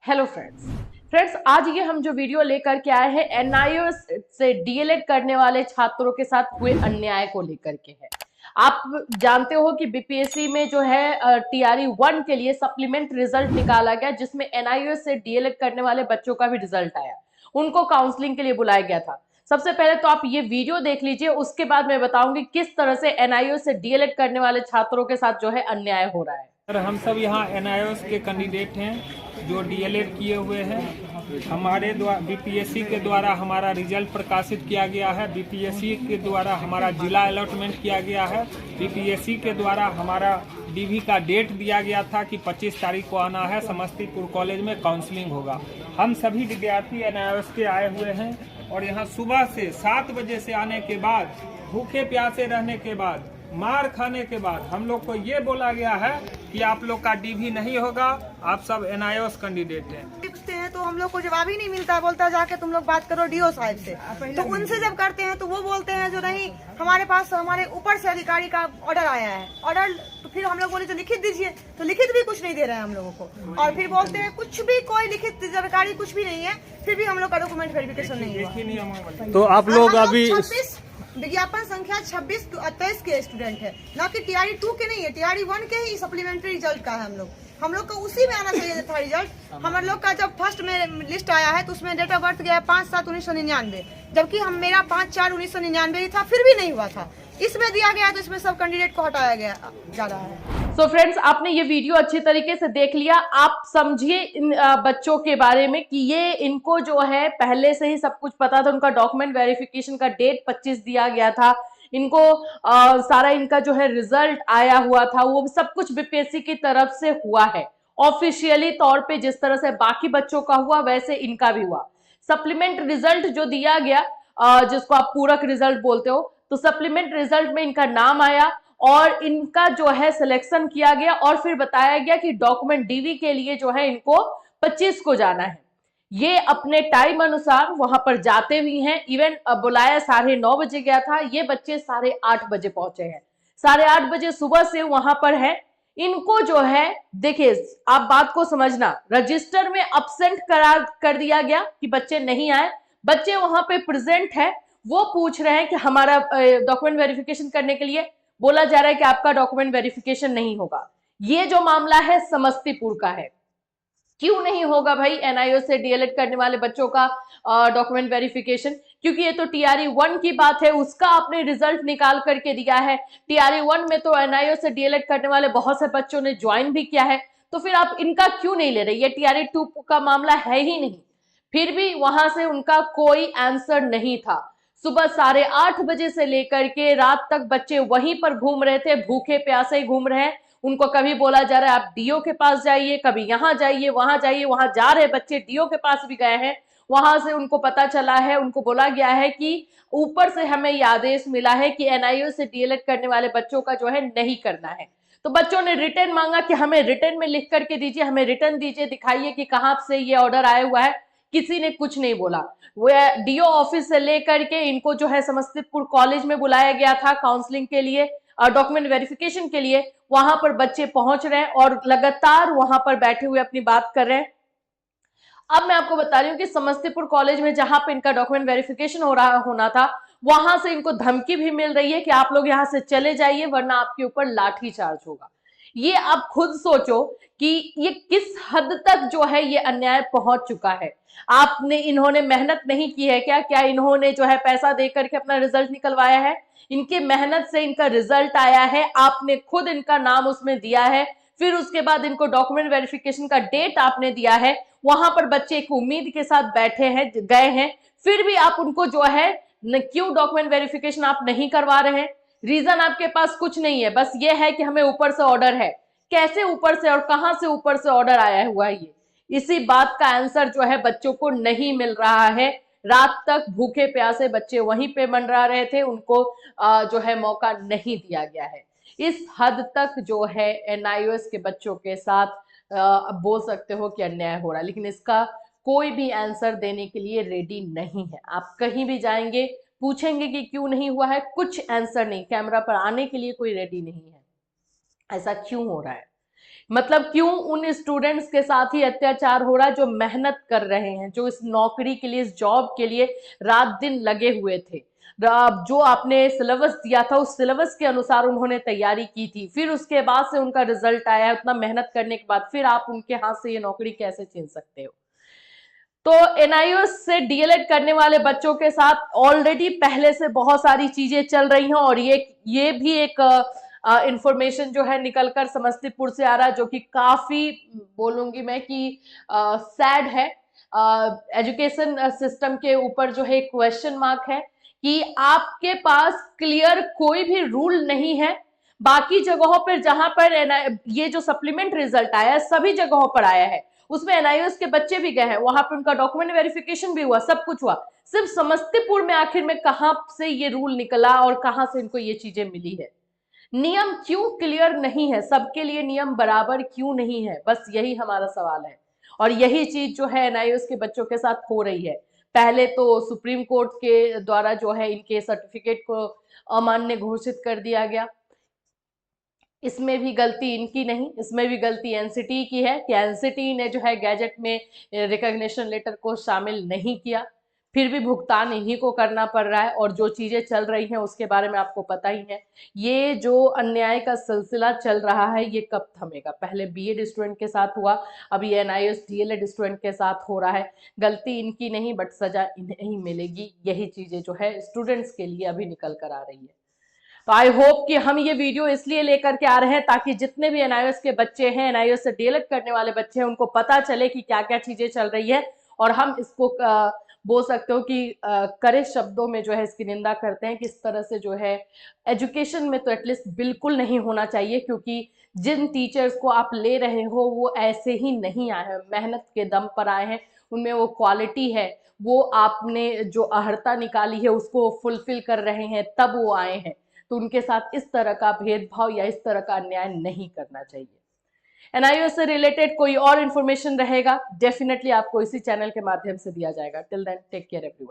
Hello friends आज ये हम जो वीडियो लेकर के आए हैं एनआईओ से डीएलएड करने वाले छात्रों के साथ हुए अन्याय को लेकर के है। आप जानते हो कि बीपीएससी में जो है टीआरई 1 के लिए सप्लीमेंट रिजल्ट निकाला गया, जिसमें एनआईओ से डीएलएड करने वाले बच्चों का भी रिजल्ट आया। उनको काउंसलिंग के लिए बुलाया गया था। सबसे पहले तो आप ये वीडियो देख लीजिए, उसके बाद मैं बताऊंगी किस तरह से एनआईओ से डीएलएड करने वाले छात्रों के साथ जो है अन्याय हो रहा है। सर, हम सब यहाँ एनआईओएस के कैंडिडेट हैं जो डीएलएड किए हुए हैं। हमारे द्वारा बीपीएससी के द्वारा हमारा रिजल्ट प्रकाशित किया गया है। बीपीएससी के द्वारा हमारा जिला अलॉटमेंट किया गया है। बीपीएससी के द्वारा हमारा डीवी का डेट दिया गया था कि 25 तारीख को आना है, समस्तीपुर कॉलेज में काउंसलिंग होगा। हम सभी विद्यार्थी एनआईओएस के आए हुए हैं और यहाँ सुबह से 7 बजे से आने के बाद, भूखे प्यासे रहने के बाद, मार खाने के बाद हम लोग को ये बोला गया है कि आप लोग का डीवी नहीं होगा, आप सब एनआईओएस कैंडिडेट हैं। लिखते हैं तो हम लोग को जवाब ही नहीं मिलता। बोलता है जाके तुम लोग बात करो डीओ साहब से। तो उनसे जब करते हैं तो वो बोलते हैं जो नहीं, हमारे पास हमारे ऊपर से अधिकारी का ऑर्डर आया है। ऑर्डर तो फिर हम लोग बोले तो लिखित दीजिए, तो लिखित भी कुछ नहीं दे रहे हैं हम लोगों को। और फिर बोलते हैं कुछ भी, कोई लिखित जानकारी कुछ भी नहीं है, फिर भी हम लोग का डॉक्यूमेंट वेरिफिकेशन नहीं हुआ। तो आप लोग अभी विज्ञापन संख्या 26-23 के स्टूडेंट है, ना कि टीआरई 2 के नहीं है। टीआरई 1 के ही सप्लीमेंट्री रिजल्ट का है। हम लोग को उसी में आना चाहिए था रिजल्ट। हम लोग का जब फर्स्ट में लिस्ट आया है तो उसमें डेट ऑफ बर्थ गया है 5/7/1999, जबकि मेरा 5/4/1999 ही था, फिर भी नहीं हुआ था। इसमें दिया गया तो इसमें सब कैंडिडेट को हटाया गया जा रहा है। तो फ्रेंड्स, आपने ये वीडियो अच्छी तरीके से देख लिया। आप समझिए इन बच्चों के बारे में कि ये इनको जो है पहले से ही सब कुछ पता था। उनका डॉक्यूमेंट वेरिफिकेशन का डेट 25 दिया गया था। इनको सारा इनका जो है रिजल्ट आया हुआ था, वो सब कुछ बीपीएससी की तरफ से हुआ है। ऑफिशियली तौर पे जिस तरह से बाकी बच्चों का हुआ वैसे इनका भी हुआ। सप्लीमेंट रिजल्ट जो दिया गया, जिसको आप पूरक रिजल्ट बोलते हो, तो सप्लीमेंट रिजल्ट में इनका नाम आया और इनका जो है सिलेक्शन किया गया और फिर बताया गया कि डॉक्यूमेंट डीवी के लिए जो है इनको 25 को जाना है। ये अपने टाइम अनुसार वहां पर जाते भी हैं। इवन बुलाया 9:30 बजे गया था, ये बच्चे 8:30 बजे पहुंचे हैं। 8:30 बजे सुबह से वहां पर है। इनको जो है, देखिए आप बात को समझना, रजिस्टर में अब्सेंट करार कर दिया गया कि बच्चे नहीं आए। बच्चे वहां पे प्रेजेंट है। वो पूछ रहे हैं कि हमारा डॉक्यूमेंट वेरिफिकेशन करने के लिए बोला जा रहा है कि आपका डॉक्यूमेंट वेरिफिकेशन नहीं होगा। ये जो मामला है समस्तीपुर का है। क्यों नहीं होगा भाई एनआईओ से डीएलएड करने वाले बच्चों का डॉक्यूमेंट वेरिफिकेशन? क्योंकि ये तो टीआरई 1 की बात है, उसका आपने रिजल्ट निकाल करके दिया है। टीआरई 1 में तो एनआईओ से डीएलएड करने वाले बहुत से बच्चों ने ज्वाइन भी किया है, तो फिर आप इनका क्यों नहीं ले रहे? ये टीआरई 2 का मामला है ही नहीं। फिर भी वहां से उनका कोई आंसर नहीं था। सुबह 8:30 बजे से लेकर के रात तक बच्चे वहीं पर घूम रहे थे, भूखे प्यासे घूम रहे हैं। उनको कभी बोला जा रहा है आप डीओ के पास जाइए, कभी यहाँ जाइए, वहां जाइए। वहां जा रहे बच्चे डीओ के पास भी गए हैं। वहां से उनको पता चला है, उनको बोला गया है कि ऊपर से हमें यह आदेश मिला है कि एनआईओ से डीएलएड करने वाले बच्चों का जो है नहीं करना है। तो बच्चों ने रिटर्न मांगा कि हमें रिटर्न में लिख करके दीजिए, हमें रिटर्न दीजिए, दिखाइए कि कहां से ये ऑर्डर आया हुआ है। किसी ने कुछ नहीं बोला। वो डीओ ऑफिस से लेकर के इनको जो है समस्तीपुर कॉलेज में बुलाया गया था काउंसलिंग के लिए और डॉक्यूमेंट वेरिफिकेशन के लिए। वहां पर बच्चे पहुंच रहे हैं और लगातार वहां पर बैठे हुए अपनी बात कर रहे हैं। अब मैं आपको बता रही हूँ कि समस्तीपुर कॉलेज में जहां पे इनका डॉक्यूमेंट वेरिफिकेशन होना था, वहां से इनको धमकी भी मिल रही है कि आप लोग यहां से चले जाइए वरना आपके ऊपर लाठी चार्ज होगा। ये आप खुद सोचो कि ये किस हद तक जो है ये अन्याय पहुंच चुका है। इन्होंने मेहनत नहीं की है क्या? क्या इन्होंने जो है पैसा दे करके अपना रिजल्ट निकलवाया है? इनके मेहनत से इनका रिजल्ट आया है, आपने खुद इनका नाम उसमें दिया है। फिर उसके बाद इनको डॉक्यूमेंट वेरिफिकेशन का डेट आपने दिया है। वहां पर बच्चे एक उम्मीद के साथ बैठे हैं, गए हैं, फिर भी आप उनको जो है क्यों डॉक्यूमेंट वेरिफिकेशन आप नहीं करवा रहे हैं? रीजन आपके पास कुछ नहीं है, बस ये है कि हमें ऊपर से ऑर्डर है। कैसे ऊपर से और कहां से ऊपर से ऑर्डर आया हुआ है? ये इसी बात का आंसर जो है बच्चों को नहीं मिल रहा है। रात तक भूखे प्यासे बच्चे वहीं पे मंडरा रहे थे, उनको जो है मौका नहीं दिया गया है। इस हद तक जो है एनआईओएस के बच्चों के साथ अब बोल सकते हो कि अन्याय हो रहा है, लेकिन इसका कोई भी आंसर देने के लिए रेडी नहीं है। आप कहीं भी जाएंगे, पूछेंगे कि क्यों नहीं हुआ है, कुछ आंसर नहीं, कैमरा पर आने के लिए कोई रेडी नहीं है। ऐसा क्यों हो रहा है? मतलब क्यों उन स्टूडेंट्स के साथ ही अत्याचार हो रहा है जो मेहनत कर रहे हैं, जो इस नौकरी के लिए, इस जॉब के लिए रात दिन लगे हुए थे। जो आपने सिलेबस दिया था उस सिलेबस के अनुसार उन्होंने तैयारी की थी, फिर उसके बाद से उनका रिजल्ट आया, उतना मेहनत करने के बाद फिर आप उनके हाथ से ये नौकरी कैसे छीन सकते हो? तो एनआईओएस से डीएलएड करने वाले बच्चों के साथ ऑलरेडी पहले से बहुत सारी चीजें चल रही हैं, और ये भी एक इंफॉर्मेशन जो है निकलकर समस्तीपुर से आ रहा है, जो कि काफी बोलूंगी मैं कि सैड है। एजुकेशन सिस्टम के ऊपर जो है क्वेश्चन मार्क है कि आपके पास क्लियर कोई भी रूल नहीं है। बाकी जगहों पर जहां पर ये जो सप्लीमेंट रिजल्ट आया है सभी जगहों पर आया है, उसमें एनआईओएस के बच्चे भी गए हैं, वहां पे उनका डॉक्यूमेंट वेरिफिकेशन भी हुआ, सब कुछ हुआ। सिर्फ समस्तीपुर में आखिर में कहां से ये रूल निकला और कहां से इनको ये चीजें मिली है? नियम क्यों क्लियर नहीं है? सबके लिए नियम बराबर क्यों नहीं है? बस यही हमारा सवाल है, और यही चीज जो है एनआईओएस के बच्चों के साथ हो रही है। पहले तो सुप्रीम कोर्ट के द्वारा जो है इनके सर्टिफिकेट को अमान्य घोषित कर दिया गया। इसमें भी गलती इनकी नहीं, इसमें भी गलती एनसीटी की है कि एनसीटी ने जो है गैजेट में रिकॉग्निशन लेटर को शामिल नहीं किया, फिर भी भुगतान इन्हीं को करना पड़ रहा है। और जो चीजें चल रही हैं उसके बारे में आपको पता ही है। ये जो अन्याय का सिलसिला चल रहा है ये कब थमेगा? पहले बीएड स्टूडेंट के साथ हुआ, अब ये एनआईओएस डीएलएड स्टूडेंट के साथ हो रहा है। गलती इनकी नहीं बट सजा इन्हें ही मिलेगी। यही चीजें जो है स्टूडेंट्स के लिए अभी निकल कर आ रही है। तो आई होप कि हम ये वीडियो इसलिए लेकर के आ रहे हैं ताकि जितने भी एनआईओएस के बच्चे हैं, एनआईओएस से डीएलएड करने वाले बच्चे हैं, उनको पता चले कि क्या क्या चीजें चल रही है, और हम इसको बोल सकते हो कि कड़े शब्दों में जो है इसकी निंदा करते हैं कि इस तरह से जो है एजुकेशन में तो एटलीस्ट बिल्कुल नहीं होना चाहिए। क्योंकि जिन टीचर्स को आप ले रहे हो वो ऐसे ही नहीं आए हैं, मेहनत के दम पर आए हैं, उनमें वो क्वालिटी है, वो आपने जो अहर्ता निकाली है उसको फुलफिल कर रहे हैं, तब वो आए हैं। तो उनके साथ इस तरह का भेदभाव या इस तरह का अन्याय नहीं करना चाहिए। एनआईओएस से रिलेटेड कोई और इन्फॉर्मेशन रहेगा डेफिनेटली आपको इसी चैनल के माध्यम से दिया जाएगा। Till then take care everyone.